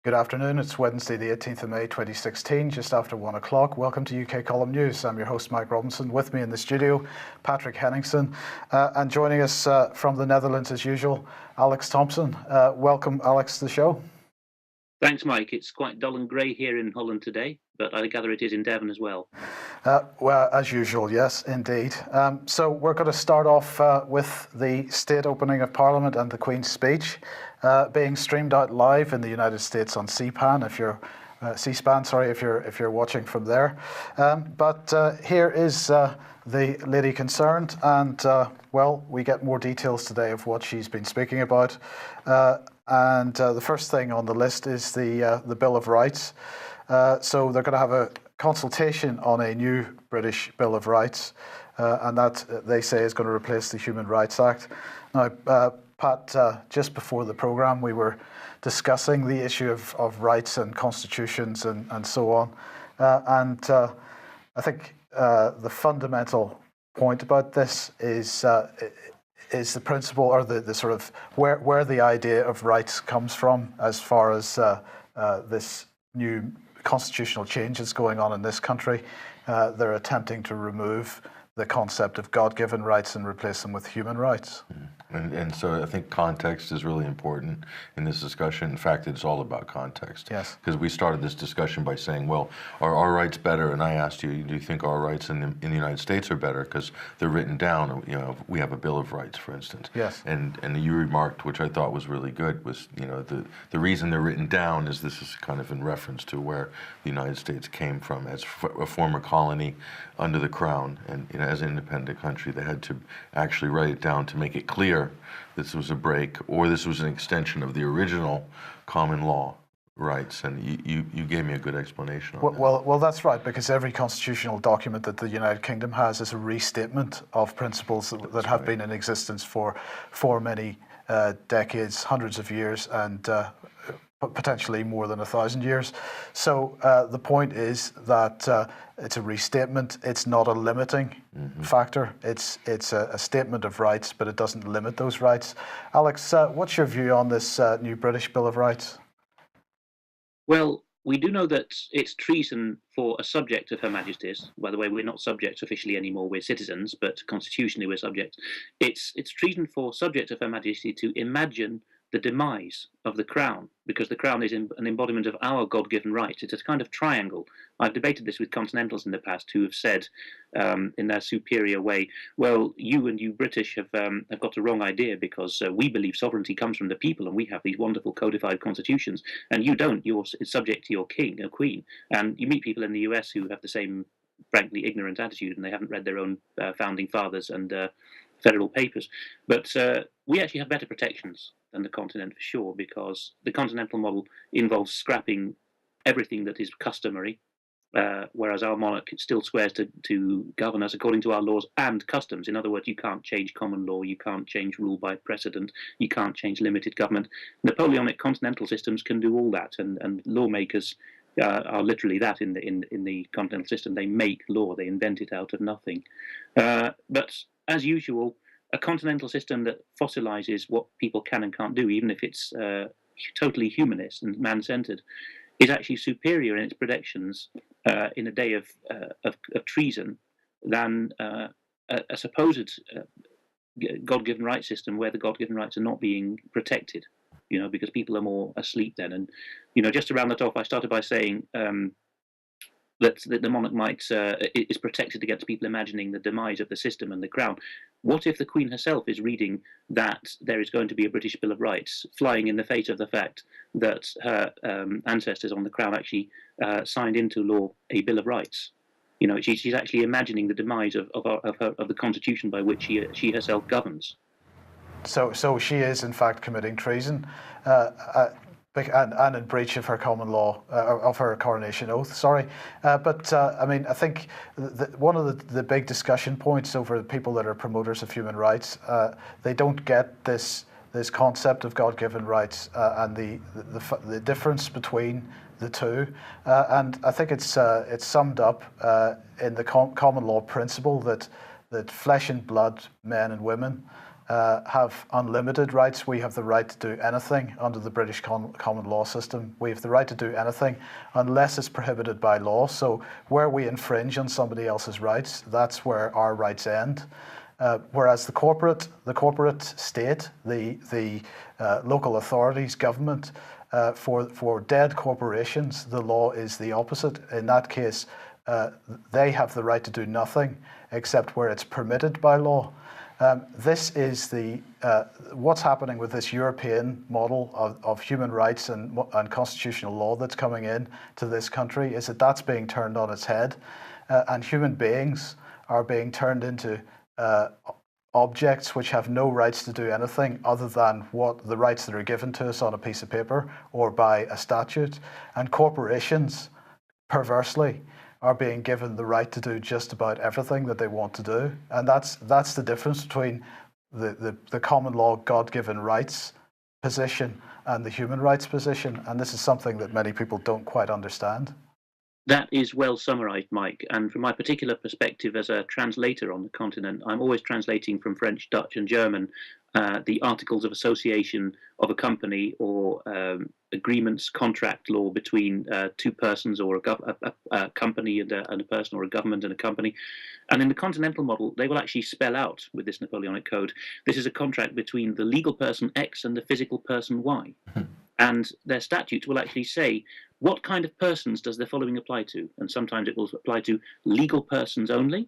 Good afternoon. It's Wednesday, the 18th of May, 2016, just after 1 o'clock. Welcome to UK Column News. I'm your host, Mike Robinson. With me in the studio, Patrick Henningsen. And joining us from the Netherlands, as usual, Alex Thompson. Welcome, Alex, to the show. Thanks, Mike. It's quite dull and grey here in Holland today, but I gather it is in Devon as well. Well, as usual, yes, indeed. So we're going to start off with the state opening of Parliament and the Queen's speech being streamed out live in the United States on C-SPAN. If you're if you're watching from there. But here is the lady concerned, and well, we get more details today of what she's been speaking about. And the first thing on the list is the Bill of Rights. So they're going to have a consultation on a new British Bill of Rights, and that, they say, is going to replace the Human Rights Act. Now, Pat, just before the programme, we were discussing the issue of rights and constitutions and so on. And I think the fundamental point about this is the principle, or the sort of where the idea of rights comes from, as far as this new constitutional changes going on in this country. They're attempting to remove the concept of God-given rights and replace them with human rights. And so I think context is really important in this discussion. In fact, it's all about context. Yes. Because we started this discussion by saying, well, are our rights better? And I asked you, do you think our rights in the United States are better because they're written down? You know, we have a Bill of Rights, for instance. Yes. And you remarked, which I thought was really good, was, you know, the reason they're written down is this is kind of in reference to where the United States came from as a former colony under the Crown, and, you know, as an independent country, they had to actually write it down to make it clear this was a break, or this was an extension of the original common law rights. And you gave me a good explanation on that. Well, that's right, because every constitutional document that the United Kingdom has is a restatement of principles that have been in existence for many decades, hundreds of years, and potentially more than 1,000 years. So the point is that it's a restatement. It's not a limiting factor. It's a statement of rights, but it doesn't limit those rights. Alex, what's your view on this new British Bill of Rights? Well, we do know that it's treason for a subject of Her Majesty's. By the way, we're not subjects officially anymore, we're citizens, but constitutionally we're subjects. It's treason for subjects of Her Majesty to imagine the demise of the Crown, because the Crown is an embodiment of our God-given rights. It's a kind of triangle. I've debated this with Continentals in the past, who have said, in their superior way, well, you British have got the wrong idea, because we believe sovereignty comes from the people, and we have these wonderful codified constitutions, and you don't. You're subject to your king or queen. And you meet people in the US who have the same, frankly, ignorant attitude, and they haven't read their own founding fathers and federal papers. But we actually have better protections than the continent, for sure, because the continental model involves scrapping everything that is customary, whereas our monarch still swears to govern us according to our laws and customs. In other words, you can't change common law, you can't change rule by precedent, you can't change limited government. Napoleonic continental systems can do all that, and lawmakers are literally that in the continental system. They make law, they invent it out of nothing. But as usual, a continental system that fossilizes what people can and can't do, even if it's totally humanist and man-centered, is actually superior in its protections in a day of treason than a supposed God-given rights system where the God-given rights are not being protected, you know, because people are more asleep then. And, you know, just to round that off, I started by saying that the monarch is protected against people imagining the demise of the system and the Crown. What if the Queen herself is reading that there is going to be a British Bill of Rights, flying in the face of the fact that her ancestors on the Crown actually signed into law a Bill of Rights? You know, she's actually imagining the demise of the Constitution by which she herself governs. So she is in fact committing treason. And in breach of her common law, of her coronation oath, sorry. But I mean, I think one of the big discussion points over the people that are promoters of human rights, they don't get this concept of God-given rights and the difference between the two, and I think it's summed up in the common law principle that flesh and blood men and women have unlimited rights. We have the right to do anything under the British common law system. We have the right to do anything unless it's prohibited by law. So where we infringe on somebody else's rights, that's where our rights end. Whereas the corporate state, the local authorities, government, for dead corporations, the law is the opposite. In that case, they have the right to do nothing except where it's permitted by law. This is what's happening with this European model of human rights and constitutional law that's coming in to this country, is that's being turned on its head, and human beings are being turned into objects which have no rights to do anything other than what the rights that are given to us on a piece of paper or by a statute. And corporations, perversely, are being given the right to do just about everything that they want to do. And that's the difference between the common law God-given rights position and the human rights position. And this is something that many people don't quite understand. That is well summarized, Mike. And from my particular perspective as a translator on the continent, I'm always translating from French, Dutch, and German the Articles of Association of a company, or agreements, contract law between two persons, or a company and a person, or a government and a company. And in the continental model, they will actually spell out with this Napoleonic Code, this is a contract between the legal person X and the physical person Y. And their statutes will actually say, what kind of persons does the following apply to? And sometimes it will apply to legal persons only.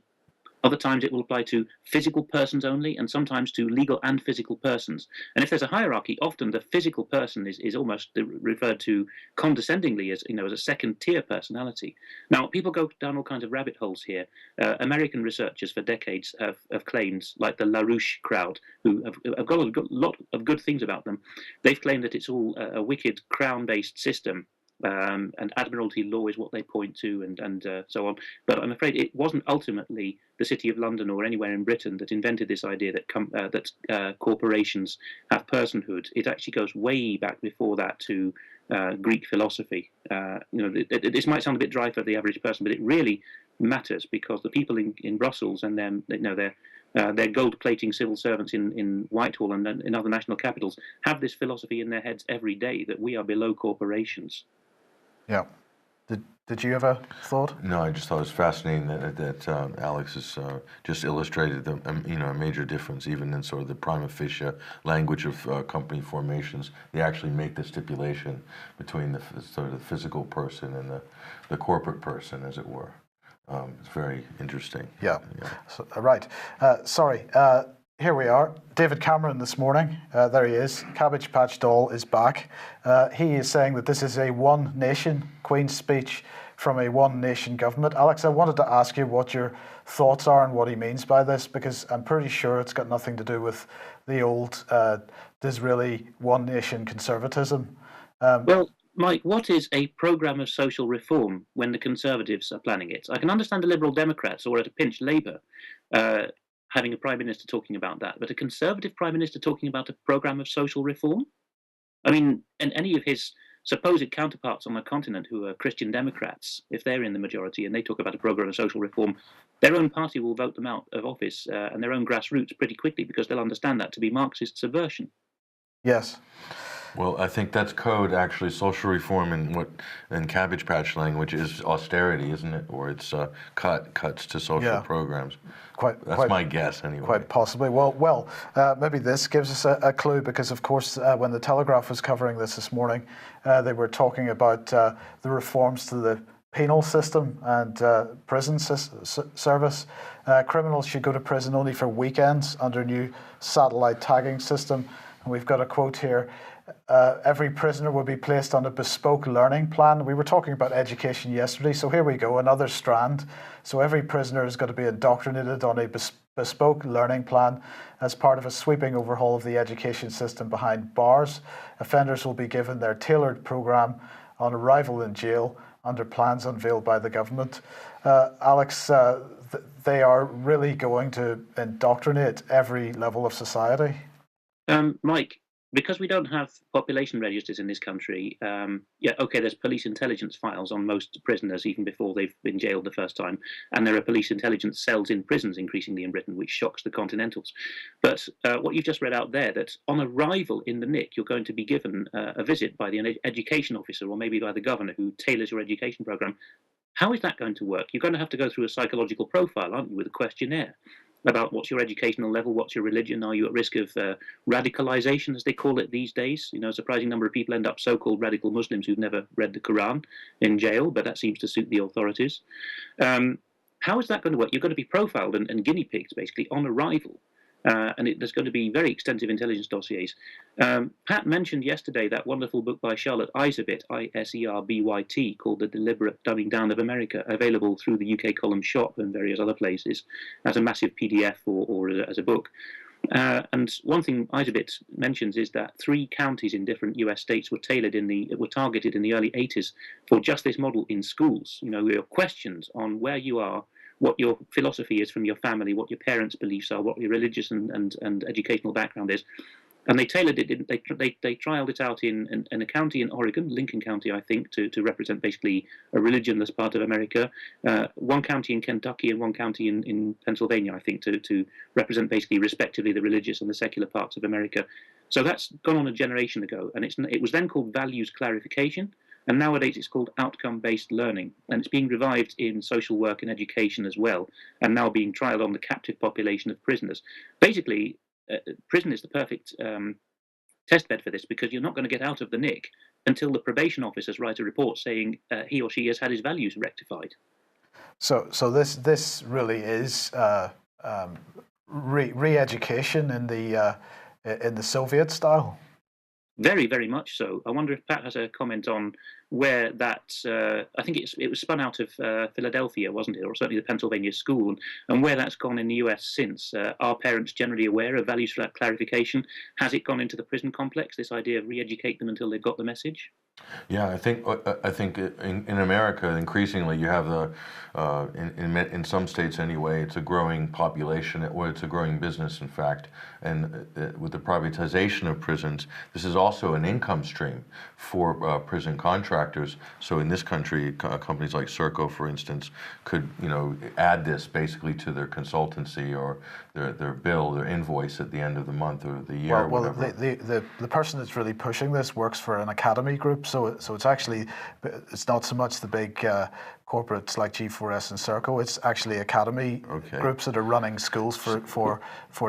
Other times it will apply to physical persons only, and sometimes to legal and physical persons. And if there's a hierarchy, often the physical person is almost referred to condescendingly as, as a second-tier personality. Now, people go down all kinds of rabbit holes here. American researchers for decades have claimed, like the LaRouche crowd, who have got a lot of good things about them. They've claimed that it's all a wicked crown-based system. And Admiralty law is what they point to, and so on. But I'm afraid it wasn't ultimately the City of London or anywhere in Britain that invented this idea that corporations have personhood. It actually goes way back before that to Greek philosophy. This might sound a bit dry for the average person, but it really matters, because the people in Brussels and their gold-plating civil servants in Whitehall and in other national capitals have this philosophy in their heads every day, that we are below corporations. Yeah. Did you have a thought? No, I just thought it was fascinating that Alex has just illustrated a major difference, even in sort of the prima facie language of company formations. They actually make the stipulation between the sort of the physical person and the corporate person, as it were. It's very interesting. Yeah. So, right. Sorry. Here we are. David Cameron this morning. There he is. Cabbage Patch Doll is back. He is saying that this is a one nation Queen's speech from a one nation government. Alex, I wanted to ask you what your thoughts are and what he means by this, because I'm pretty sure it's got nothing to do with the old Disraeli one nation conservatism. Well, Mike, what is a programme of social reform when the Conservatives are planning it? I can understand the Liberal Democrats, or at a pinch Labour, having a Prime Minister talking about that, but a Conservative Prime Minister talking about a programme of social reform? I mean, and any of his supposed counterparts on the continent who are Christian Democrats, if they're in the majority and they talk about a programme of social reform, their own party will vote them out of office and their own grassroots pretty quickly, because they'll understand that to be Marxist subversion. Yes. Well, I think that's code, actually. Social reform in Cabbage Patch language is austerity, isn't it? Or it's cuts to social programs. That's my guess, anyway. Quite possibly. Well, maybe this gives us a clue, because, of course, when the Telegraph was covering this morning, they were talking about the reforms to the penal system and prison service. Criminals should go to prison only for weekends under new satellite tagging system. And we've got a quote here. Every prisoner will be placed on a bespoke learning plan. We were talking about education yesterday, so here we go, another strand. So every prisoner is going to be indoctrinated on a bespoke learning plan as part of a sweeping overhaul of the education system behind bars. Offenders will be given their tailored programme on arrival in jail under plans unveiled by the government. Alex, they are really going to indoctrinate every level of society. Mike, because we don't have population registers in this country, yeah, okay, there's police intelligence files on most prisoners even before they've been jailed the first time, and there are police intelligence cells in prisons increasingly in Britain, which shocks the Continentals. But what you've just read out there, that on arrival in the Nick, you're going to be given a visit by the education officer or maybe by the governor who tailors your education program. How is that going to work? You're going to have to go through a psychological profile, aren't you, with a questionnaire about what's your educational level, what's your religion, are you at risk of radicalization, as they call it these days? You know, a surprising number of people end up so-called radical Muslims who've never read the Quran in jail, but that seems to suit the authorities. How is that going to work? You're going to be profiled and guinea pigs, basically, on arrival. There's going to be very extensive intelligence dossiers. Pat mentioned yesterday that wonderful book by Charlotte Iserbyt, Iserbyt, called The Deliberate Dumbing Down of America, available through the UK Column Shop and various other places as a massive PDF or as a book. And one thing Iserbyt mentions is that 3 counties in different US states were targeted in the early 80s for just this model in schools. You know, your questions on where you are, what your philosophy is from your family, what your parents' beliefs are, what your religious and educational background is. And they tailored it, they trialed it out in a county in Oregon, Lincoln County, I think, to represent basically a religionless part of America. One county in Kentucky and one county in Pennsylvania, I think, to represent basically respectively the religious and the secular parts of America. So that's gone on a generation ago. And it was then called values clarification. And nowadays it's called outcome-based learning, and it's being revived in social work and education as well, and now being trialled on the captive population of prisoners. Basically, prison is the perfect testbed for this, because you're not going to get out of the Nick until the probation officers write a report saying he or she has had his values rectified. So this really is re-education in the Soviet style. Very, very much so. I wonder if Pat has a comment on where that. I think it was spun out of Philadelphia, wasn't it, or certainly the Pennsylvania school, and where that's gone in the US since. Are parents generally aware of values clarification? Has it gone into the prison complex? This idea of re-educate them until they've got the message. Yeah, I think in America increasingly you have in some states anyway, it's a growing population, or it's a growing business, in fact, and with the privatization of prisons, this is also an income stream for prison contractors. So in this country, companies like Serco, for instance, could add this basically to their consultancy or their bill, their invoice at the end of the month or the year. Well, or whatever. the person that's really pushing this works for an academy group, so it's actually, it's not so much the big corporates like G4S and Serco. It's actually academy groups that are running schools for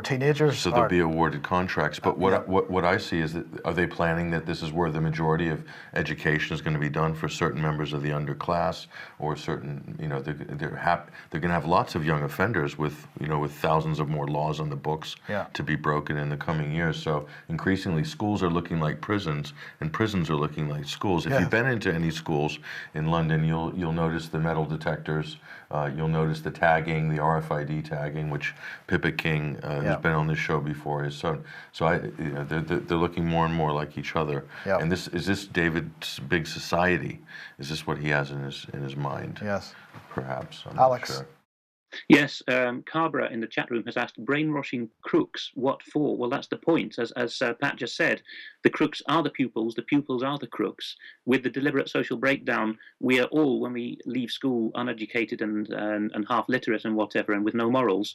teenagers. So they'll be awarded contracts. But what I see is that, are they planning that this is where the majority of education is going to be done for certain members of the underclass, or certain, they're going to have lots of young offenders with thousands of more laws on the books to be broken in the coming years. So increasingly schools are looking like prisons, and prisons are looking like schools. If you've been into any schools in London, you'll notice the metal detectors, you'll notice the tagging, the RFID tagging, which Pippa King, who's been on this show before, is so they're looking more and more like each other. And is this David's big society? Is this what he has in his mind? Yes. Perhaps. I'm Alex. not sure. Yes, Carbra in the chat room has asked, brainwashing crooks, what for? Well, that's the point. As Pat just said, the crooks are the pupils are the crooks. With the deliberate social breakdown, we are all, when we leave school, uneducated and half literate and whatever, and with no morals,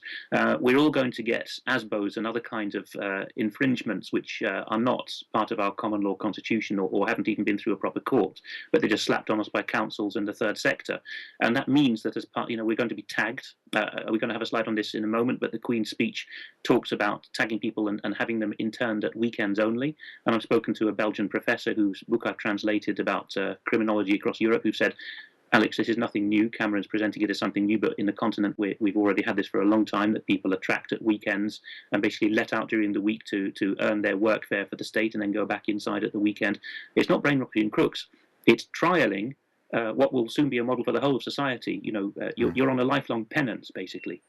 we're all going to get ASBOs and other kinds of infringements which are not part of our common law constitution, or haven't even been through a proper court, but they're just slapped on us by councils and the third sector. And that means that as part, we're going to be tagged. We're going to have a slide on this in a moment, but the Queen's speech talks about tagging people and having them interned at weekends only. And I've spoken to a Belgian professor whose book I've translated about criminology across Europe, who said, Alex, this is nothing new. Cameron's presenting it as something new, but in the continent we've already had this for a long time, that people are tracked at weekends and basically let out during the week to earn their work fare for the state and then go back inside at the weekend. It's not brainwashing crooks. It's trialing what will soon be a model for the whole of society. You're on a lifelong penance, basically.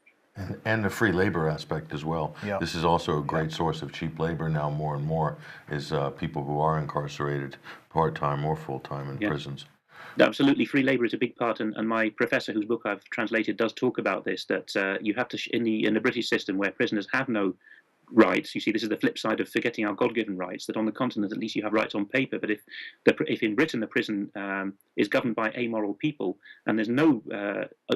And the free labor aspect as well. Yeah. This is also a great source of cheap labor now, more and more, is people who are incarcerated part-time or full-time in prisons. Absolutely, free labor is a big part, and my professor, whose book I've translated, does talk about this, that you have to, in the British system, where prisoners have no rights. You see, this is the flip side of forgetting our God-given rights. That on the continent, at least you have rights on paper. But if in Britain the prison is governed by amoral people and there's no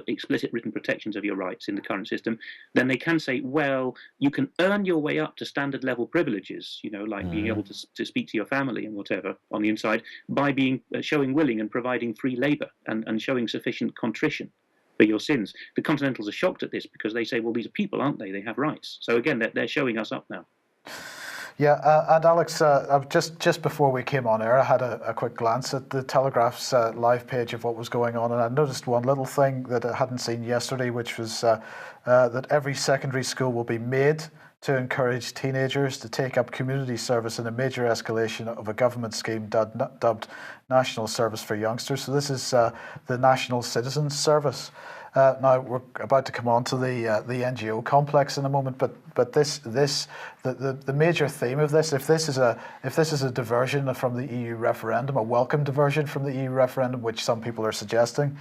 explicit written protections of your rights in the current system, then they can say, well, you can earn your way up to standard level privileges, like being able to speak to your family and whatever on the inside by being showing willing and providing free labour and showing sufficient contrition for your sins. The Continentals are shocked at this because they say, well, these are people, aren't they? They have rights. So again, they're showing us up now. Yeah, and Alex, just before we came on air, I had a quick glance at the Telegraph's live page of what was going on, and I noticed one little thing that I hadn't seen yesterday, which was that every secondary school will be made to encourage teenagers to take up community service in a major escalation of a government scheme dubbed National Service for Youngsters. So this is the National Citizens Service. Now we're about to come on to the NGO complex in a moment, but the major theme of this, if this is a diversion from the EU referendum, a welcome diversion from the EU referendum, which some people are suggesting,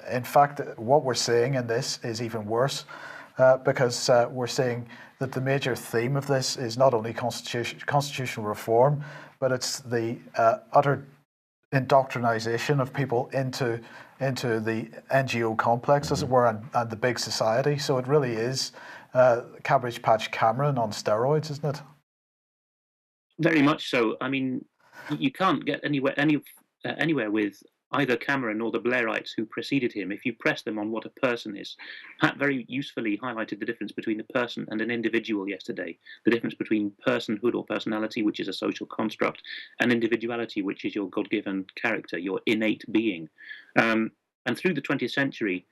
in fact, what we're seeing in this is even worse, because we're seeing that the major theme of this is not only constitutional reform, but it's the utter indoctrination of people into the NGO complex, as it were, and the big society. So it really is Cabbage Patch Cameron on steroids, isn't it? Very much so. I mean, you can't get anywhere with either Cameron or the Blairites who preceded him if you press them on what a person is. Pat very usefully highlighted the difference between a person and an individual yesterday, the difference between personhood or personality, which is a social construct, and individuality, which is your God-given character, your innate being. And through the 20th century,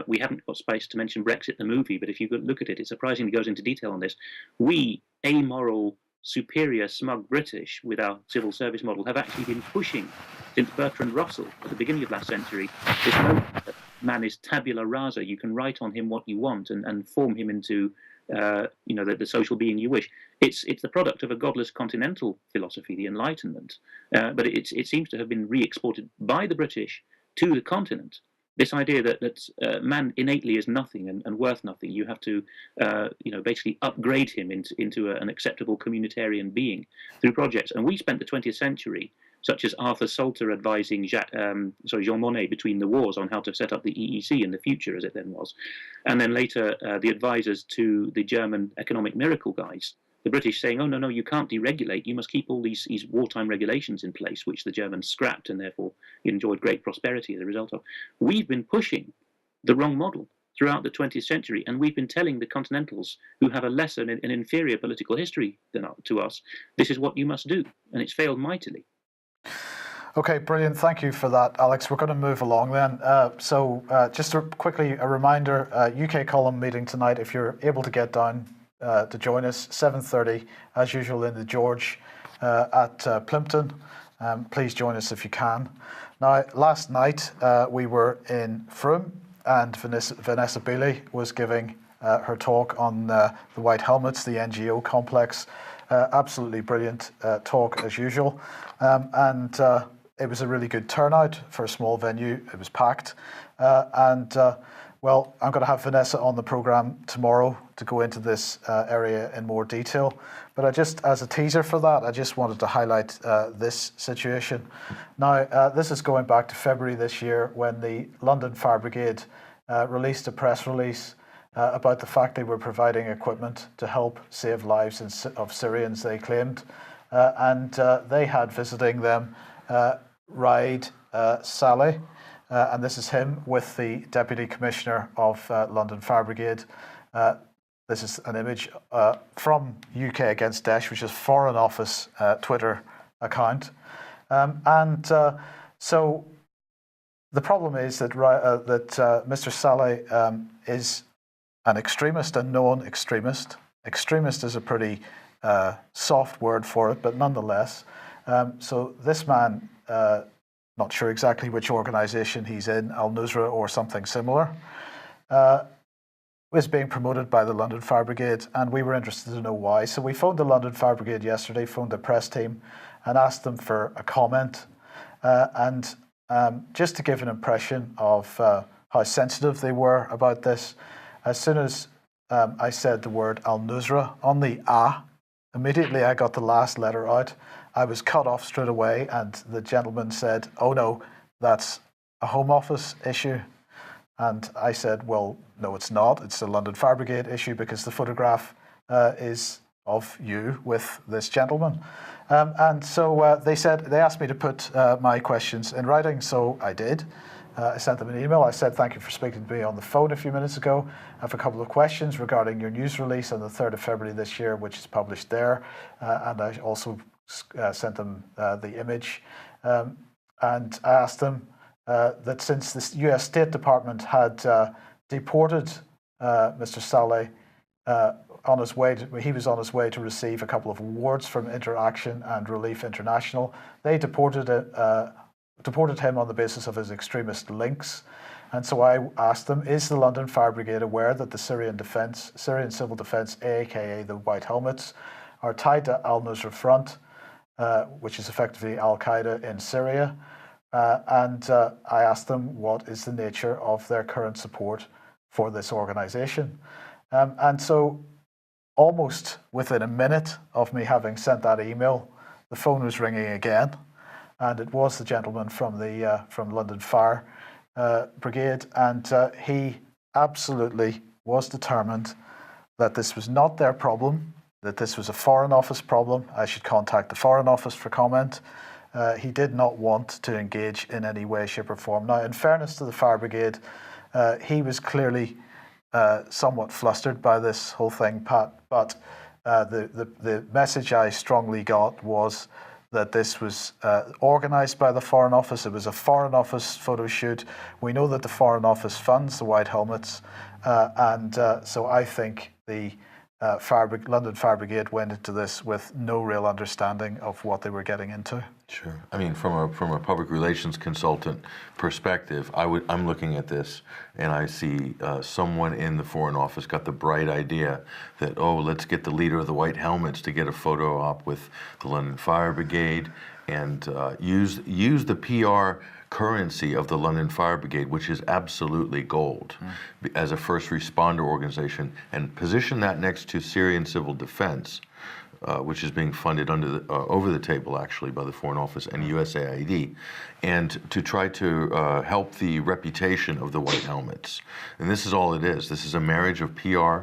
we haven't got space to mention Brexit, the movie, but if you look at it, it surprisingly goes into detail on this. We, amoral, superior, smug British, with our civil service model, have actually been pushing, since Bertrand Russell at the beginning of last century, this notion that man is tabula rasa. You can write on him what you want and form him into the social being you wish. It's the product of a godless continental philosophy, the Enlightenment, but it seems to have been re-exported by the British to the continent. This idea that man innately is nothing and worth nothing. You have to, basically upgrade him into an acceptable communitarian being through projects. And we spent the 20th century, such as Arthur Salter advising Jean Monnet between the wars on how to set up the EEC in the future, as it then was, and then later the advisors to the German economic miracle guys. The British saying, oh, no, you can't deregulate. You must keep all these wartime regulations in place, which the Germans scrapped and therefore enjoyed great prosperity as a result of. We've been pushing the wrong model throughout the 20th century, and we've been telling the Continentals, who have a lesser and an inferior political history to us, this is what you must do, and it's failed mightily. Okay, brilliant. Thank you for that, Alex. We're going to move along then. Just quickly, a reminder, UK column meeting tonight, if you're able to get down to join us, 7:30, as usual, in the George at Plympton. Please join us if you can. Now, last night we were in Frome, and Vanessa Beeley was giving her talk on the White Helmets, the NGO complex. Absolutely brilliant talk as usual. It was a really good turnout for a small venue. It was packed. Well, I'm going to have Vanessa on the programme tomorrow to go into this area in more detail. But as a teaser for that, I just wanted to highlight this situation. Now, this is going back to February this year when the London Fire Brigade released a press release about the fact they were providing equipment to help save lives of Syrians, they claimed. They had visiting them Raed Saleh, and this is him with the Deputy Commissioner of London Fire Brigade. This is an image from UK Against Daesh, which is Foreign Office Twitter account. So the problem is that Mr. Saleh is an extremist, a known extremist. Extremist is a pretty soft word for it, but nonetheless. So this man, not sure exactly which organisation he's in, Al-Nusra or something similar, was being promoted by the London Fire Brigade, and we were interested to know why. So we phoned the London Fire Brigade yesterday, phoned the press team, and asked them for a comment. Just to give an impression of how sensitive they were about this, as soon as I said the word Al-Nusra on the A. Immediately I got the last letter out. I was cut off straight away, and the gentleman said, "Oh no, that's a Home Office issue." And I said, "Well, no, it's not. It's a London Fire Brigade issue because the photograph is of you with this gentleman." And so they asked me to put my questions in writing, so I did. I sent them an email. I said, "Thank you for speaking to me on the phone a few minutes ago. I have a couple of questions regarding your news release on the 3rd of February this year, which is published there." And I also sent them the image. And I asked them that since the US State Department had deported Mr. Saleh he was on his way to receive a couple of awards from Interaction and Relief International. They deported him on the basis of his extremist links. And so I asked them, is the London Fire Brigade aware that the Syrian Civil Defence, aka the White Helmets, are tied to Al-Nusra Front, which is effectively Al-Qaeda in Syria? And I asked them what is the nature of their current support for this organisation. And so almost within a minute of me having sent that email, the phone was ringing again. And it was the gentleman from the from London Fire Brigade, and he absolutely was determined that this was not their problem, that this was a Foreign Office problem. I should contact the Foreign Office for comment. He did not want to engage in any way, shape, or form. Now, in fairness to the Fire Brigade, he was clearly somewhat flustered by this whole thing, Pat. But the message I strongly got was that this was organised by the Foreign Office. It was a Foreign Office photo shoot. We know that the Foreign Office funds the White Helmets, and so I think the London Fire Brigade went into this with no real understanding of what they were getting into. Sure. I mean, from a public relations consultant perspective, I'm looking at this and I see someone in the Foreign Office got the bright idea that, oh, let's get the leader of the White Helmets to get a photo op with the London Fire Brigade and use the PR currency of the London Fire Brigade, which is absolutely gold, as a first responder organization, and position that next to Syrian Civil Defense, which is being funded over the table actually by the Foreign Office and USAID, and to try to help the reputation of the White Helmets. And this is all it is. This is a marriage of PR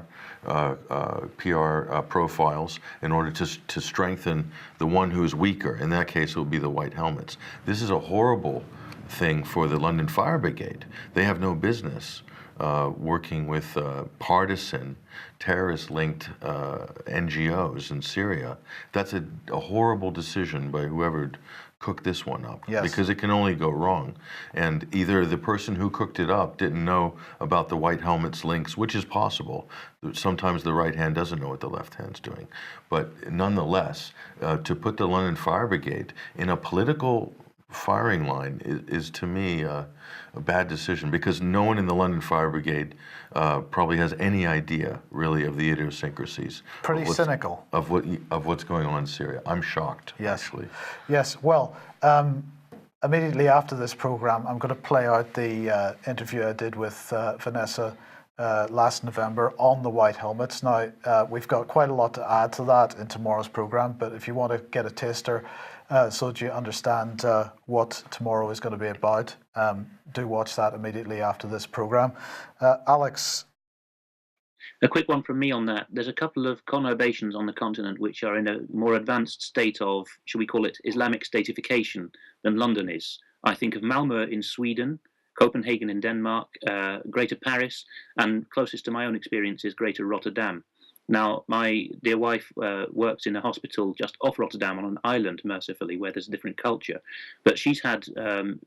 profiles in order to strengthen the one who is weaker. In that case, it will be the White Helmets. This is a horrible thing for the London Fire Brigade. They have no business working with partisan, terrorist-linked NGOs in Syria. That's a horrible decision by whoever cooked this one up, yes, because it can only go wrong. And either the person who cooked it up didn't know about the White Helmets links, which is possible. Sometimes the right hand doesn't know what the left hand's doing. But nonetheless, to put the London Fire Brigade in a political firing line is to me a bad decision, because no one in the London Fire Brigade probably has any idea really of the idiosyncrasies. Pretty cynical of what's going on in Syria. I'm shocked. Yes. Actually. Yes. Well, immediately after this program, I'm going to play out the interview I did with Vanessa last November on the White Helmets. Now, we've got quite a lot to add to that in tomorrow's program, but if you want to get a taster so that you understand what tomorrow is going to be about, do watch that immediately after this program. Alex? A quick one from me on that. There's a couple of conurbations on the continent which are in a more advanced state of, should we call it, Islamic statification than London is. I think of Malmö in Sweden, Copenhagen in Denmark, Greater Paris, and closest to my own experience is Greater Rotterdam. Now, my dear wife works in a hospital just off Rotterdam on an island, mercifully, where there's a different culture. But she's had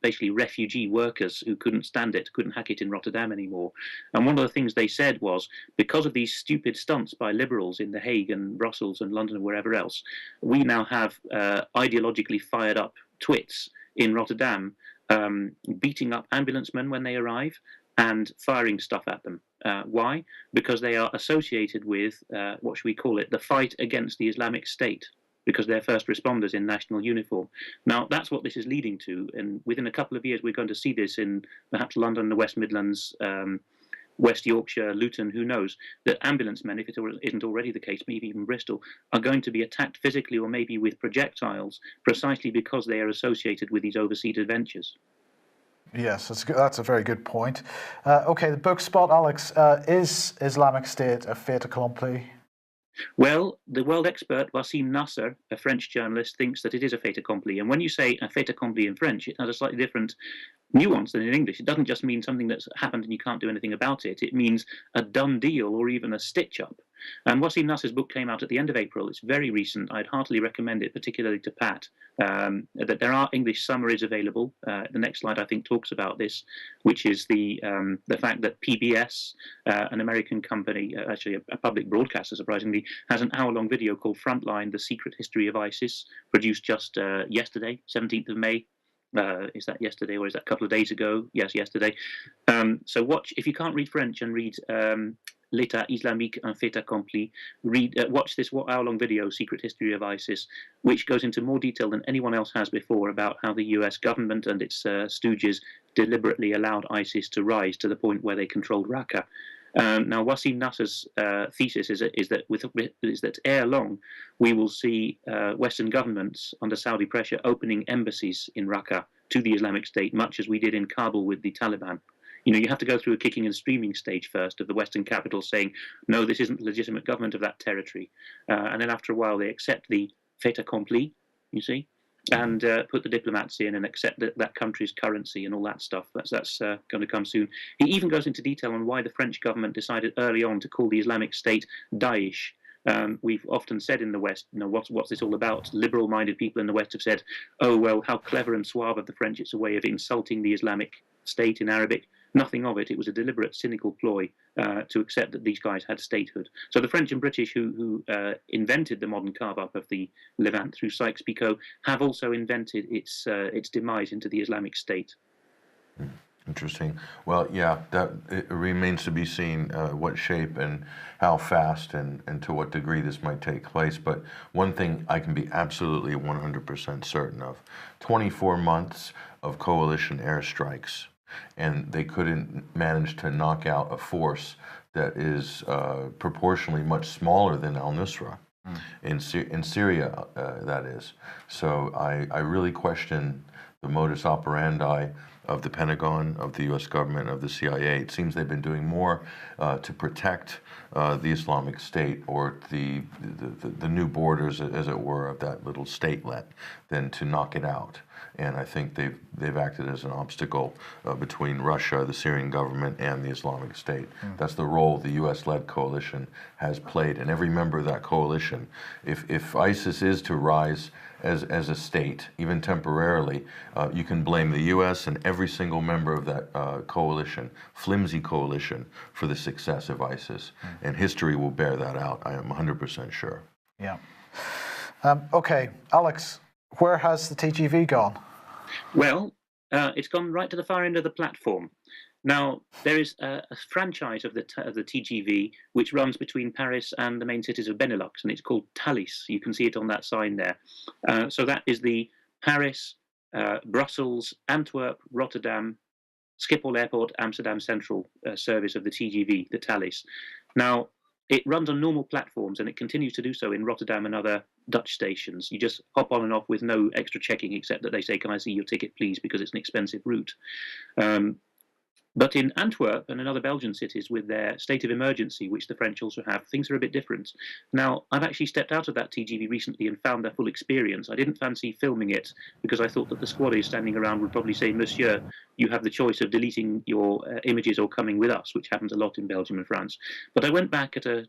basically refugee workers who couldn't stand it, couldn't hack it in Rotterdam anymore. And one of the things they said was, because of these stupid stunts by liberals in The Hague and Brussels and London and wherever else, we now have ideologically fired up twits in Rotterdam beating up ambulance men when they arrive and firing stuff at them. Why? Because they are associated with, what should we call it, the fight against the Islamic State, because they're first responders in national uniform. Now, that's what this is leading to, and within a couple of years we're going to see this in perhaps London, the West Midlands, West Yorkshire, Luton, who knows, that ambulance men, if it isn't already the case, maybe even Bristol, are going to be attacked physically or maybe with projectiles precisely because they are associated with these overseas adventures. Yes, that's a very good point. Okay, the book spot, Alex. Is Islamic State a fait accompli? Well, the world expert Wassim Nasser, a French journalist, thinks that it is a fait accompli. And when you say a fait accompli in French, it has a slightly different nuance than in English. It doesn't just mean something that's happened and you can't do anything about it. It means a done deal or even a stitch up. And Wassim Nasser's book came out at the end of April. It's very recent. I'd heartily recommend it, particularly to Pat. That there are English summaries available. The next slide, I think, talks about this, which is the fact that PBS, an American company, actually a public broadcaster, surprisingly, has an hour-long video called Frontline: The Secret History of ISIS, produced just yesterday, 17th of May. Is that yesterday or is that a couple of days ago? Yes, yesterday. So watch, if you can't read French and read L'État islamique un fait accompli, watch this hour-long video, Secret History of ISIS, which goes into more detail than anyone else has before about how the US government and its stooges deliberately allowed ISIS to rise to the point where they controlled Raqqa. Now, Wassim Nasser's thesis is that ere long we will see Western governments under Saudi pressure opening embassies in Raqqa to the Islamic State, much as we did in Kabul with the Taliban. You know, you have to go through a kicking and screaming stage first of the Western capital saying, no, this isn't the legitimate government of that territory. And then after a while, they accept the fait accompli, you see, and put the diplomats in and accept that country's currency and all that stuff. That's going to come soon. He even goes into detail on why the French government decided early on to call the Islamic State Daesh. We've often said in the West, you know, what's this all about? Liberal-minded people in the West have said, oh, well, how clever and suave of the French. It's a way of insulting the Islamic State in Arabic. Nothing of it. It was a deliberate, cynical ploy to accept that these guys had statehood. So the French and British, who invented the modern carve-up of the Levant through Sykes-Picot, have also invented its demise into the Islamic State. Interesting. Well, yeah, that it remains to be seen what shape and how fast and to what degree this might take place. But one thing I can be absolutely 100% certain of, 24 months of coalition airstrikes, and they couldn't manage to knock out a force that is proportionally much smaller than al-Nusra in Syria, that is. So I really question the modus operandi of the Pentagon, of the U.S. government, of the CIA. It seems they've been doing more to protect the Islamic State or the new borders, as it were, of that little statelet than to knock it out. And I think they've acted as an obstacle between Russia, the Syrian government, and the Islamic State. That's the role the U.S.-led coalition has played. And every member of that coalition, if ISIS is to rise as a state, even temporarily, you can blame the U.S. and every single member of that coalition, flimsy coalition, for the success of ISIS. And history will bear that out, I am 100% sure. Yeah. Okay, Alex, where has the TGV gone? Well, it's gone right to the far end of the platform. Now, there is a franchise of the TGV which runs between Paris and the main cities of Benelux, and it's called Thalys. You can see it on that sign there. So that is the Paris, Brussels, Antwerp, Rotterdam, Schiphol Airport, Amsterdam Central service of the TGV, the Thalys. Now, it runs on normal platforms, and it continues to do so in Rotterdam and other Dutch stations. You just hop on and off with no extra checking, except that they say, can I see your ticket, please, because it's an expensive route. But in Antwerp and in other Belgian cities with their state of emergency, which the French also have, things are a bit different. Now, I've actually stepped out of that TGV recently and found their full experience. I didn't fancy filming it because I thought that the squaddies standing around would probably say, Monsieur, you have the choice of deleting your images or coming with us, which happens a lot in Belgium and France. But I went back at a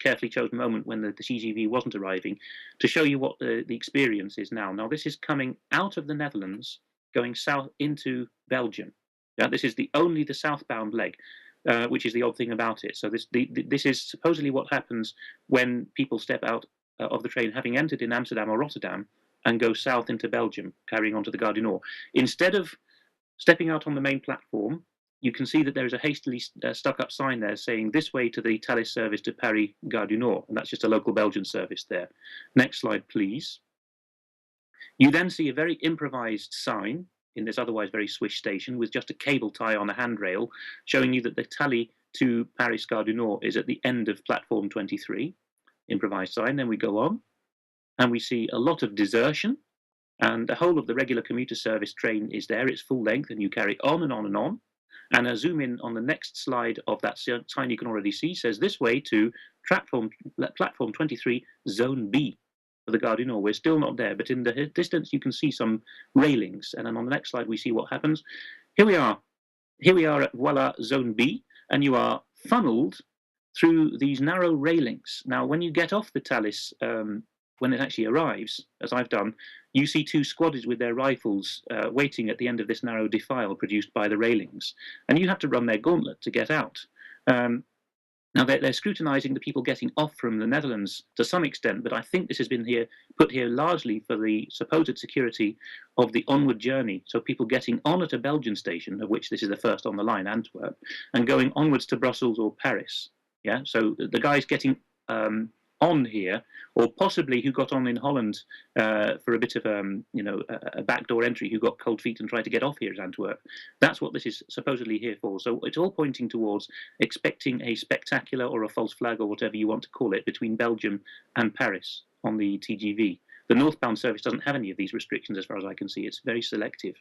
carefully chosen moment when the TGV wasn't arriving to show you what the experience is now. Now, this is coming out of the Netherlands, going south into Belgium. This is only the southbound leg, which is the odd thing about it. So this is supposedly what happens when people step out of the train, having entered in Amsterdam or Rotterdam, and go south into Belgium, carrying on to the Gare du Nord. Instead of stepping out on the main platform, you can see that there is a hastily stuck up sign there saying this way to the Thalys service to Paris Gare du Nord, and that's just a local Belgian service there. Next slide, please. You then see a very improvised sign in this otherwise very swish station with just a cable tie on a handrail showing you that the Thalys to Paris Gare du Nord is at the end of platform 23, improvised sign. Then we go on, and we see a lot of desertion, and the whole of the regular commuter service train is there. It's full length, and you carry on and on and on. And a zoom in on the next slide of that sign you can already see says this way to platform 23, Zone B of the Gare du Nord. We're still not there, but in the distance you can see some railings. And then on the next slide we see what happens. Here we are. Here we are at Voila Zone B, and you are funneled through these narrow railings. Now, when you get off the Thalys, when it actually arrives, as I've done, you see two squaddies with their rifles waiting at the end of this narrow defile produced by the railings, and you have to run their gauntlet to get out. Now, they're scrutinising the people getting off from the Netherlands to some extent, but I think this has been put here largely for the supposed security of the onward journey. So people getting on at a Belgian station, of which this is the first on the line, Antwerp, and going onwards to Brussels or Paris. Yeah, so the guys getting on here, or possibly who got on in Holland for a bit of a backdoor entry, who got cold feet and tried to get off here at Antwerp. That's what this is supposedly here for. So it's all pointing towards expecting a spectacular or a false flag or whatever you want to call it between Belgium and Paris on the TGV. The northbound service doesn't have any of these restrictions as far as I can see. It's very selective.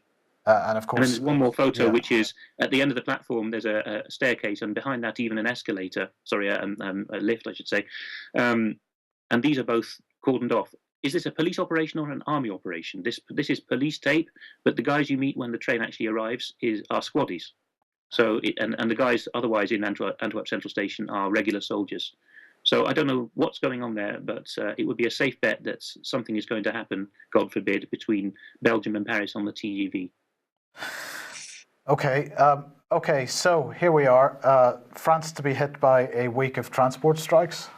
And of course, and then there's one more photo, yeah. which is at the end of the platform. There's a staircase, and behind that, even an escalator. Sorry, a lift, I should say. And these are both cordoned off. Is this a police operation or an army operation? This is police tape, but the guys you meet when the train actually arrives are squaddies. So and the guys otherwise in Antwerp Central Station are regular soldiers. So I don't know what's going on there, but it would be a safe bet that something is going to happen, God forbid, between Belgium and Paris on the TGV. Okay, so here we are. France to be hit by a week of transport strikes.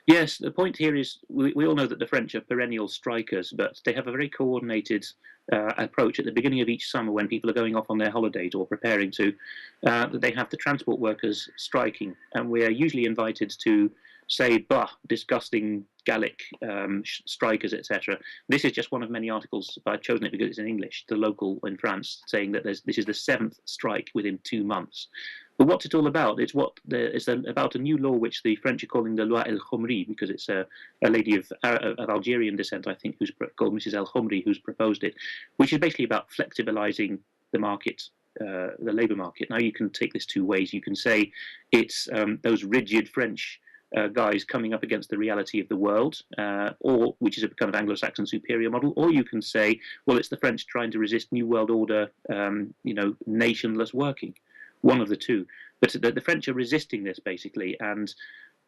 Yes, the point here is we all know that the French are perennial strikers, but they have a very coordinated approach at the beginning of each summer when people are going off on their holidays or preparing to, that they have the transport workers striking. And we are usually invited to say, bah, disgusting Gallic strikers, etc. This is just one of many articles, but I've chosen it because it's in English, the local in France, saying that this is the 7th strike within 2 months. But what's it all about? It's about a new law which the French are calling the Loi El Khomri, because it's a lady of Algerian descent, I think, who's called Mrs. El Khomri, who's proposed it, which is basically about flexibilizing the market, the labour market. Now, you can take this two ways. You can say it's those rigid French guys coming up against the reality of the world, or which is a kind of Anglo-Saxon superior model, or you can say, well, it's the French trying to resist New World Order, nationless working. One of the two. But the French are resisting this, basically, and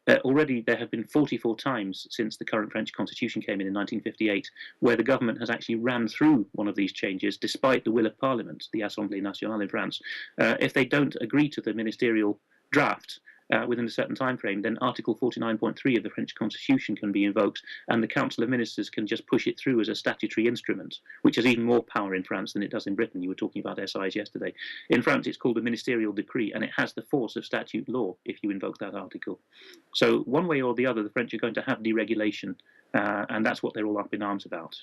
already there have been 44 times since the current French constitution came in 1958, where the government has actually ran through one of these changes, despite the will of Parliament, the Assemblée Nationale in France. If they don't agree to the ministerial draft, within a certain time frame, then Article 49.3 of the French Constitution can be invoked, and the Council of Ministers can just push it through as a statutory instrument, which has even more power in France than it does in Britain. You were talking about SIs yesterday. In France, it's called a ministerial decree, and it has the force of statute law if you invoke that article. So one way or the other, the French are going to have deregulation, and that's what they're all up in arms about.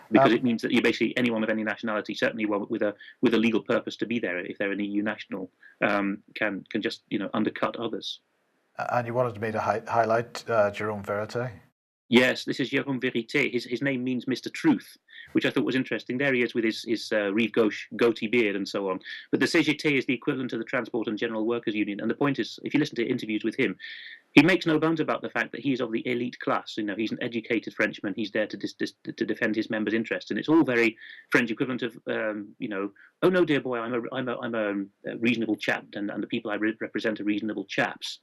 Because it means that you basically anyone of any nationality, certainly with a legal purpose to be there, if they're an EU national, can just undercut others. And you wanted me to highlight Jerome Verite? Yes, this is Jérôme Vérité. His name means Mr. Truth, which I thought was interesting. There he is with his Rive Gauche goatee beard and so on. But the CGT is the equivalent of the Transport and General Workers Union. And the point is, if you listen to interviews with him, he makes no bones about the fact that he is of the elite class. He's an educated Frenchman. He's there to defend his members' interests, and it's all very French equivalent of, oh no, dear boy, I'm a reasonable chap, and the people I represent are reasonable chaps.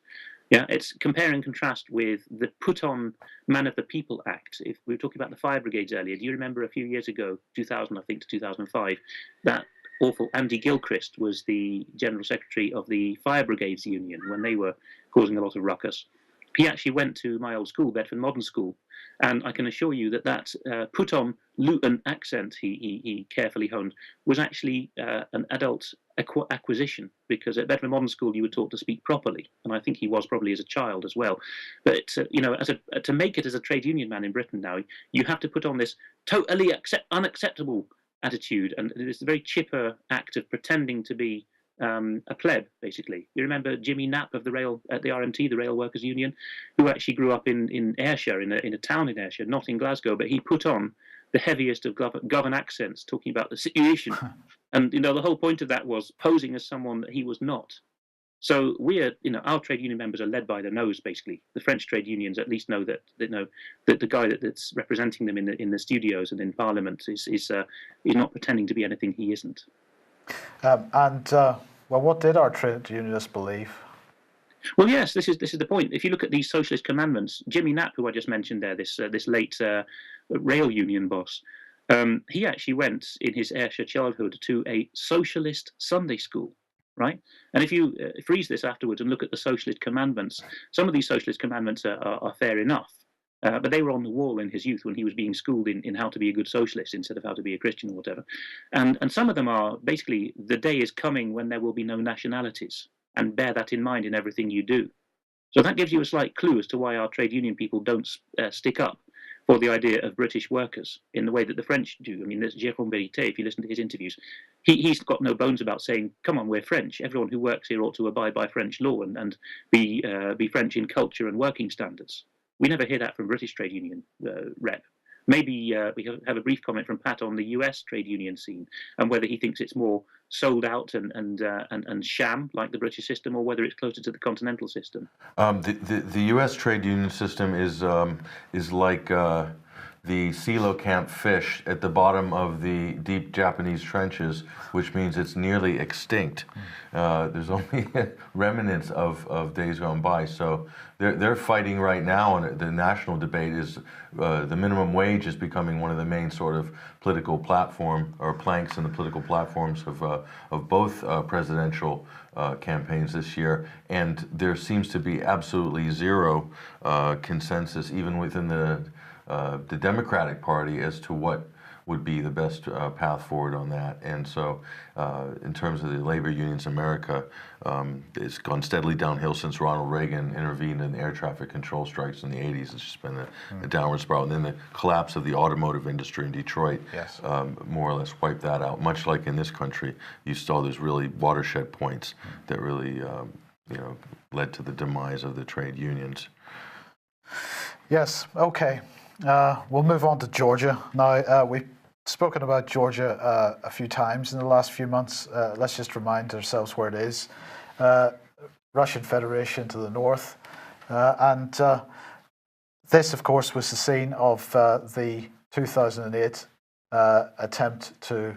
Yeah, it's compare and contrast with the put-on Man of the People Act. If we were talking about the fire brigades earlier, do you remember a few years ago, 2000, I think, to 2005, that awful Andy Gilchrist was the General Secretary of the Fire Brigades Union when they were causing a lot of ruckus. He actually went to my old school, Bedford Modern School, and I can assure you that put-on Luton accent he carefully honed was actually an adult acquisition, because at Bedford Modern School you were taught to speak properly, and I think he was probably as a child as well. But to make it as a trade union man in Britain now, you have to put on this totally unacceptable attitude, and it's a very chipper act of pretending to be a pleb, basically. You remember Jimmy Knapp of the RMT, the Rail Workers Union, who actually grew up in Ayrshire, in a town in Ayrshire, not in Glasgow, but he put on the heaviest of Govan accents, talking about the situation. And the whole point of that was posing as someone that he was not. So our trade union members are led by the nose, basically. The French trade unions at least know that the guy that's representing them in the studios and in Parliament is not pretending to be anything he isn't. Well, what did our trade unionists believe? Well, yes, this is the point. If you look at these socialist commandments, Jimmy Knapp, who I just mentioned there, this late rail union boss, he actually went in his Ayrshire childhood to a socialist Sunday school. Right, and if you freeze this afterwards and look at the socialist commandments, some of these socialist commandments are fair enough, but they were on the wall in his youth when he was being schooled in how to be a good socialist instead of how to be a Christian or whatever. And some of them are basically, the day is coming when there will be no nationalities, and bear that in mind in everything you do. So that gives you a slight clue as to why our trade union people don't stick up for the idea of British workers in the way that the French do. I mean, there's Jérôme Vérité, if you listen to his interviews, he's got no bones about saying, come on, we're French. Everyone who works here ought to abide by French law and be French in culture and working standards. We never hear that from British trade union rep. Maybe we have a brief comment from Pat on the US trade union scene and whether he thinks it's more sold out and sham like the British system, or whether it's closer to the continental system. The U.S. trade union system is like the coelacanth fish at the bottom of the deep Japanese trenches, which means it's nearly extinct. There's only remnants of days gone by. So they're fighting right now, and the national debate is the minimum wage is becoming one of the main sort of political platform or planks in the political platforms of both presidential campaigns this year, and there seems to be absolutely zero consensus even within the Democratic Party as to what would be the best path forward on that. And so in terms of the labor unions in America, it's gone steadily downhill since Ronald Reagan intervened in the air traffic control strikes in the 80s. It's just been a downward spiral. And then the collapse of the automotive industry in Detroit more or less wiped that out. Much like in this country, you saw those really watershed points that really led to the demise of the trade unions. Yes, okay. We'll move on to Georgia. Now, we've spoken about Georgia a few times in the last few months. Let's just remind ourselves where it is. Russian Federation to the north. And this, of course, was the scene of the 2008 attempt to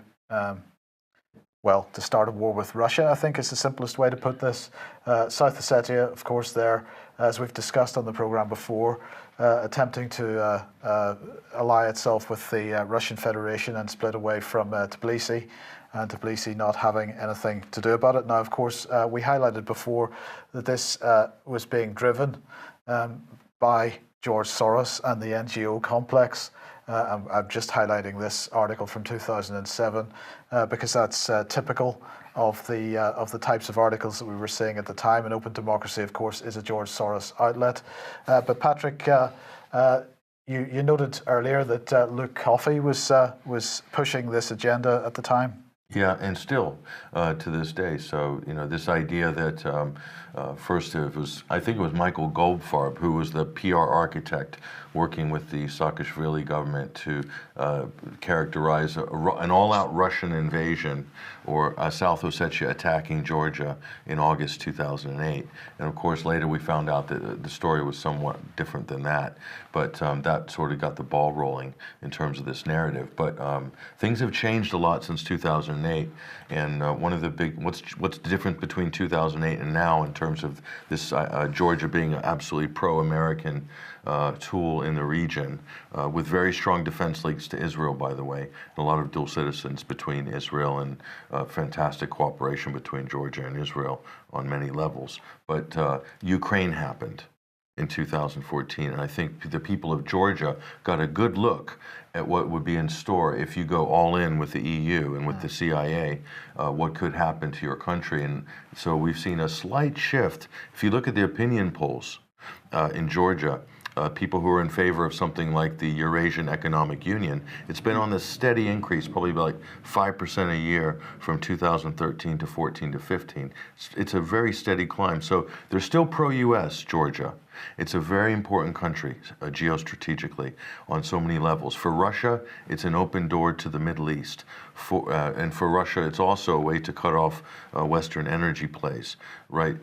start a war with Russia, I think is the simplest way to put this. South Ossetia, of course, there, as we've discussed on the program before, attempting to ally itself with the Russian Federation and split away from Tbilisi, and Tbilisi not having anything to do about it. Now, of course, we highlighted before that this was being driven by George Soros and the NGO complex. I'm just highlighting this article from 2007 because that's typical of the types of articles that we were seeing at the time. And Open Democracy, of course, is a George Soros outlet. But Patrick, you noted earlier that Luke Coffey was pushing this agenda at the time. Yeah, and still to this day. So, this idea that first I think it was Michael Goldfarb, who was the PR architect working with the Saakashvili government to characterize an all-out Russian invasion or South Ossetia attacking Georgia in August 2008. And of course, later we found out that the story was somewhat different than that. But that sort of got the ball rolling in terms of this narrative. But things have changed a lot since 2008. And one of the big, what's the difference between 2008 and now in terms of this Georgia being an absolutely pro-American tool in the region, with very strong defense links to Israel, by the way, and a lot of dual citizens between Israel and fantastic cooperation between Georgia and Israel on many levels. But Ukraine happened in 2014, and I think the people of Georgia got a good look at what would be in store if you go all in with the EU and with the CIA, what could happen to your country. And so we've seen a slight shift. If you look at the opinion polls in Georgia, people who are in favor of something like the Eurasian Economic Union. It's been on this steady increase, probably like 5% a year from 2013 to 14 to 15. It's a very steady climb. So they're still pro-U.S., Georgia. It's a very important country geostrategically on so many levels. For Russia, it's an open door to the Middle East. And for Russia, it's also a way to cut off Western energy plays, right?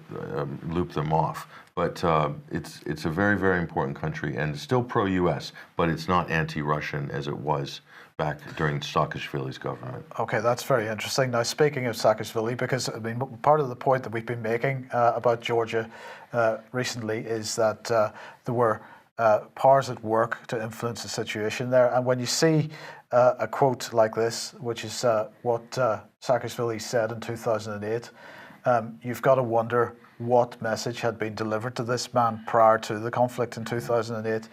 Loop them off. But it's a very, very important country and still pro-U.S., but it's not anti-Russian as it was back during Saakashvili's government. Okay, that's very interesting. Now, speaking of Saakashvili, because I mean, part of the point that we've been making about Georgia recently is that there were powers at work to influence the situation there. And when you see a quote like this, which is what Saakashvili said in 2008, you've got to wonder what message had been delivered to this man prior to the conflict in 2008,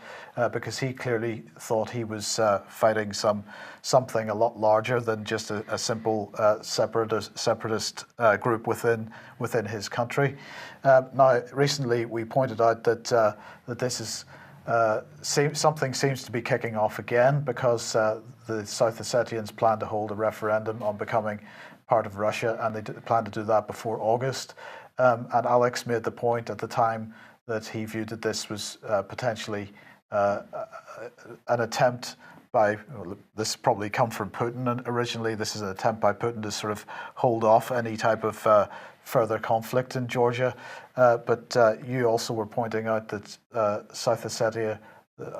because he clearly thought he was fighting something a lot larger than just a simple separatist group within his country. Now, recently we pointed out that this is something seems to be kicking off again, because the South Ossetians plan to hold a referendum on becoming part of Russia, and they plan to do that before August. And Alex made the point at the time that he viewed that this was potentially an attempt by, well, this probably come from Putin, and originally this is an attempt by Putin to sort of hold off any type of further conflict in Georgia. But you also were pointing out that South Ossetia,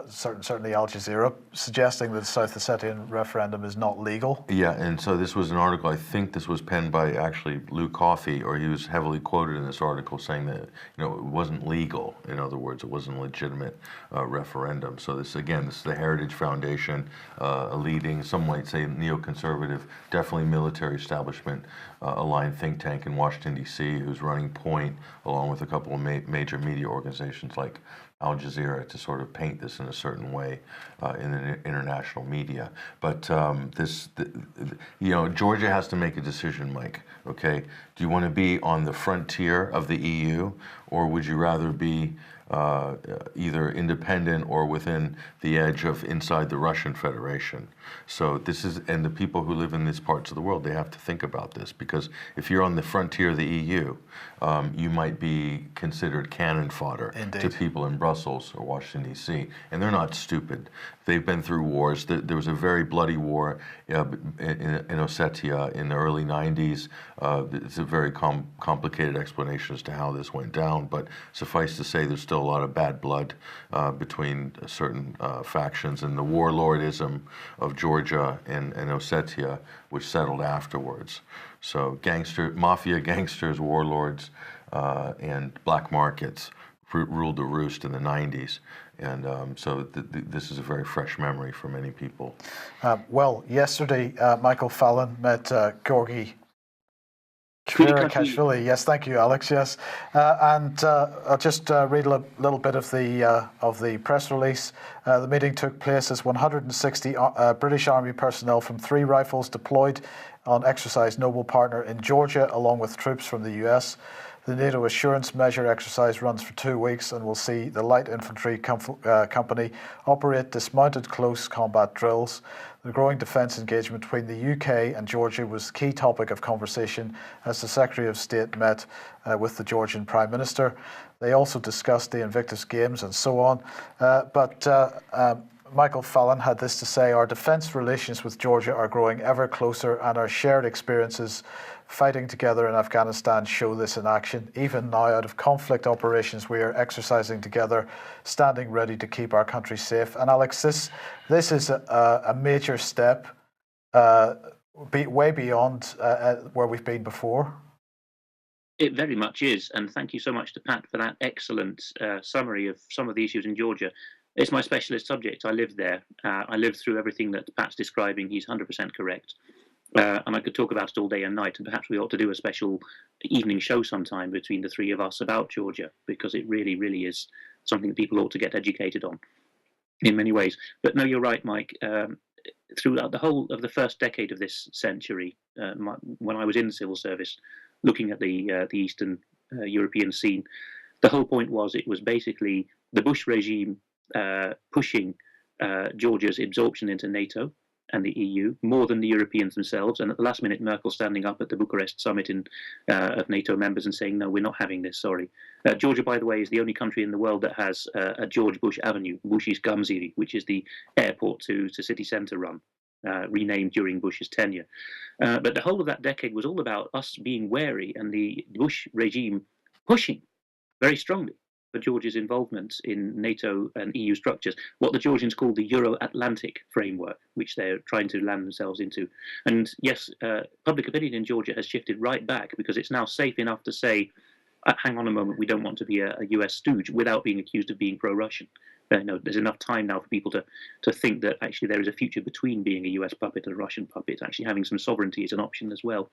certainly Al Jazeera, suggesting that the South Ossetian referendum is not legal. Yeah, and so this was an article, I think this was penned by actually Lou Coffey, or he was heavily quoted in this article saying that, it wasn't legal. In other words, it wasn't a legitimate referendum. So this is the Heritage Foundation, a leading, some might say neoconservative, definitely military establishment aligned think tank in Washington, D.C., who's running point, along with a couple of major media organizations like Al Jazeera, to sort of paint this in a certain way in the international media. But Georgia has to make a decision, Mike. Okay, do you want to be on the frontier of the EU, or would you rather be either independent or within the edge of inside the Russian Federation? So and the people who live in these parts of the world, they have to think about this, because if you're on the frontier of the EU, you might be considered cannon fodder to people in Brussels or Washington, D.C., and they're not stupid. They've been through wars. There was a very bloody war in Ossetia in the early 90s. It's a very complicated explanation as to how this went down, but suffice to say there's still a lot of bad blood between certain factions, and the warlordism of Georgia and Ossetia, which settled afterwards. So mafia gangsters, warlords, and black markets ruled the roost in the 90s. And so this is a very fresh memory for many people. Well, yesterday, Michael Fallon met Georgi Kvirikashvili. Yes, thank you, Alex. Yes, and I'll just read a little bit of the press release. The meeting took place as 160 British Army personnel from 3 rifles deployed on Exercise Noble Partner in Georgia, along with troops from the US. The NATO Assurance Measure exercise runs for 2 weeks and will see the Light Infantry Company operate dismounted close combat drills. The growing defence engagement between the UK and Georgia was a key topic of conversation as the Secretary of State met with the Georgian Prime Minister. They also discussed the Invictus Games and so on. But Michael Fallon had this to say: our defence relations with Georgia are growing ever closer, and our shared experiences fighting together in Afghanistan show this in action. Even now, out of conflict operations, we are exercising together, standing ready to keep our country safe. And Alex, this is a major step, way beyond where we've been before. It very much is, and thank you so much to Pat for that excellent summary of some of the issues in Georgia. It's my specialist subject. I lived there. I lived through everything that Pat's describing. He's 100% correct. And I could talk about it all day and night, and perhaps we ought to do a special evening show sometime between the 3 of us about Georgia, because it really, really is something that people ought to get educated on in many ways. But no, you're right, Mike. Throughout the whole of the first decade of this century, when I was in the civil service, looking at the Eastern European scene, the whole point was it was basically the Bush regime pushing Georgia's absorption into NATO and the EU more than the Europeans themselves. And at the last minute, Merkel standing up at the Bucharest summit of NATO members and saying, no, we're not having this, sorry. Georgia, by the way, is the only country in the world that has a George Bush Avenue, Bush's Gamziri, which is the airport to city centre run, renamed during Bush's tenure. But the whole of that decade was all about us being wary and the Bush regime pushing very strongly for Georgia's involvement in NATO and EU structures, what the Georgians call the Euro-Atlantic framework, which they're trying to land themselves into. And yes, public opinion in Georgia has shifted right back because it's now safe enough to say, hang on a moment, we don't want to be a US stooge without being accused of being pro-Russian. No, there's enough time now for people to think that actually there is a future between being a US puppet and a Russian puppet. Actually having some sovereignty is an option as well.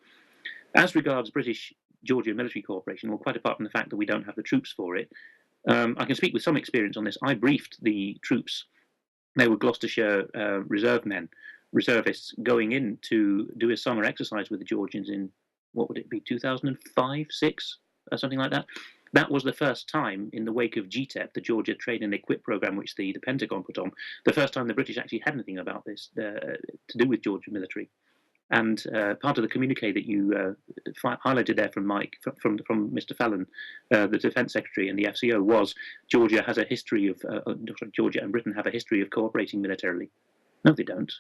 As regards British-Georgia military cooperation, well, quite apart from the fact that we don't have the troops for it, I can speak with some experience on this. I briefed the troops. They were Gloucestershire reservists going in to do a summer exercise with the Georgians in, what would it be, 2005, 6, or something like that. That was the first time in the wake of GTEP, the Georgia Train and Equip program, which the Pentagon put on, the first time the British actually had anything about this to do with Georgia military. And part of the communique that you highlighted there from Mike, from Mr. Fallon, the Defence Secretary and the FCO, was Georgia has a history of Georgia and Britain have a history of cooperating militarily. No, they don't.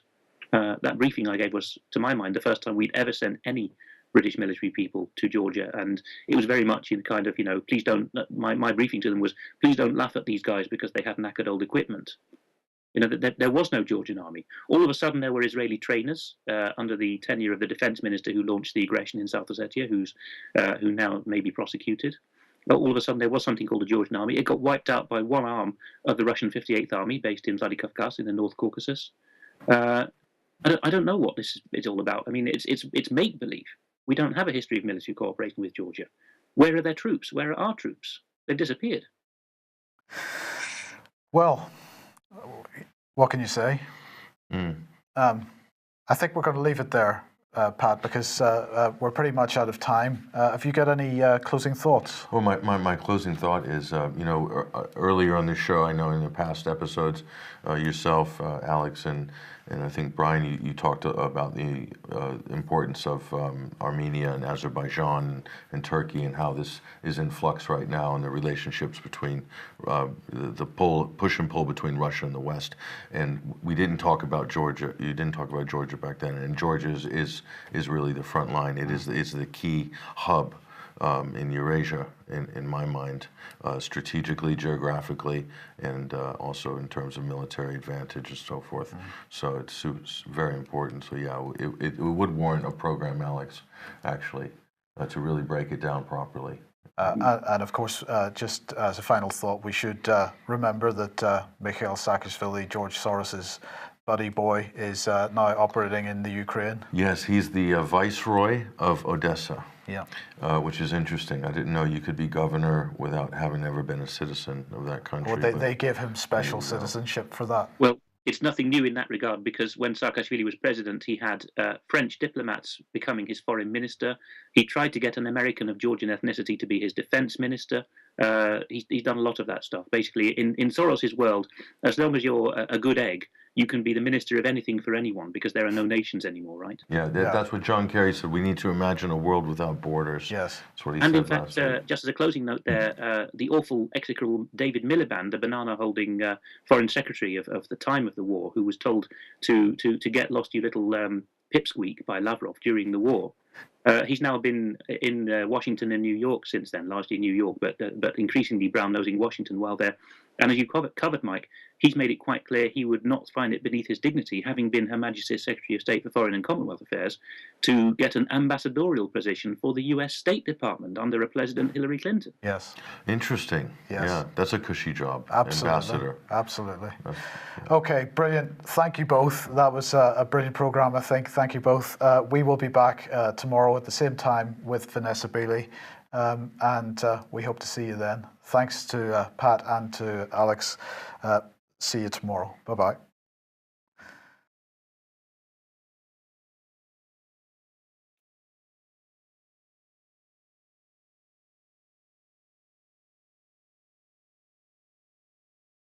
That briefing I gave was, to my mind, the first time we'd ever sent any British military people to Georgia, and it was very much in kind of, please don't. My briefing to them was, please don't laugh at these guys because they have knackered old equipment. There was no Georgian army. All of a sudden, there were Israeli trainers under the tenure of the defense minister who launched the aggression in South Ossetia, who now may be prosecuted. But all of a sudden, there was something called the Georgian army. It got wiped out by one arm of the Russian 58th Army, based in Vladikavkaz in the North Caucasus. I don't know what this is all about. I mean, it's make-believe. We don't have a history of military cooperation with Georgia. Where are their troops? Where are our troops? They've disappeared. Well, what can you say? I think we're going to leave it there, Pat, because we're pretty much out of time. Have you got any closing thoughts? Well, my closing thought is, earlier on this show, I know in the past episodes, yourself, Alex, and I think, Brian, you talked about the importance of Armenia and Azerbaijan and Turkey and how this is in flux right now, and the relationships between the push and pull between Russia and the West. And we didn't talk about Georgia. You didn't talk about Georgia back then. And Georgia is really the front line. It is the key hub in Eurasia, in my mind, strategically, geographically, and also in terms of military advantage and so forth. So it's very important. So yeah, it would warrant a program, Alex, actually, to really break it down properly. And of course, just as a final thought, we should remember that Mikhail Saakashvili, George Soros's buddy boy, is now operating in the Ukraine. Yes, he's the viceroy of Odessa. Yeah. Which is interesting. I didn't know you could be governor without having ever been a citizen of that country. Well, they gave him special citizenship for that. Well, it's nothing new in that regard, because when Saakashvili was president, he had French diplomats becoming his foreign minister. He tried to get an American of Georgian ethnicity to be his defense minister. He's done a lot of that stuff. Basically, in Soros's world, as long as you're a good egg, you can be the minister of anything for anyone, because there are no nations anymore, right? Yeah, that's what John Kerry said. We need to imagine a world without borders. Yes. That's what he and said in fact, last week. just as a closing note there, the awful, execrable David Miliband, the banana-holding foreign secretary of the time of the war, who was told to get lost, you little pipsqueak, by Lavrov during the war. He's now been in Washington and New York since then, largely New York, but increasingly brown-nosing Washington while there. And as you covered, Mike, he's made it quite clear he would not find it beneath his dignity, having been Her Majesty's Secretary of State for Foreign and Commonwealth Affairs, to get an ambassadorial position for the US State Department under a President Hillary Clinton. Yes. Interesting. Yes. Yeah, that's a cushy job. Absolutely. Ambassador. Absolutely. Okay, brilliant. Thank you both. That was a brilliant program, I think. Thank you both. We will be back tomorrow at the same time with Vanessa Bailey. And we hope to see you then. Thanks to Pat and to Alex. See you tomorrow. Bye-bye.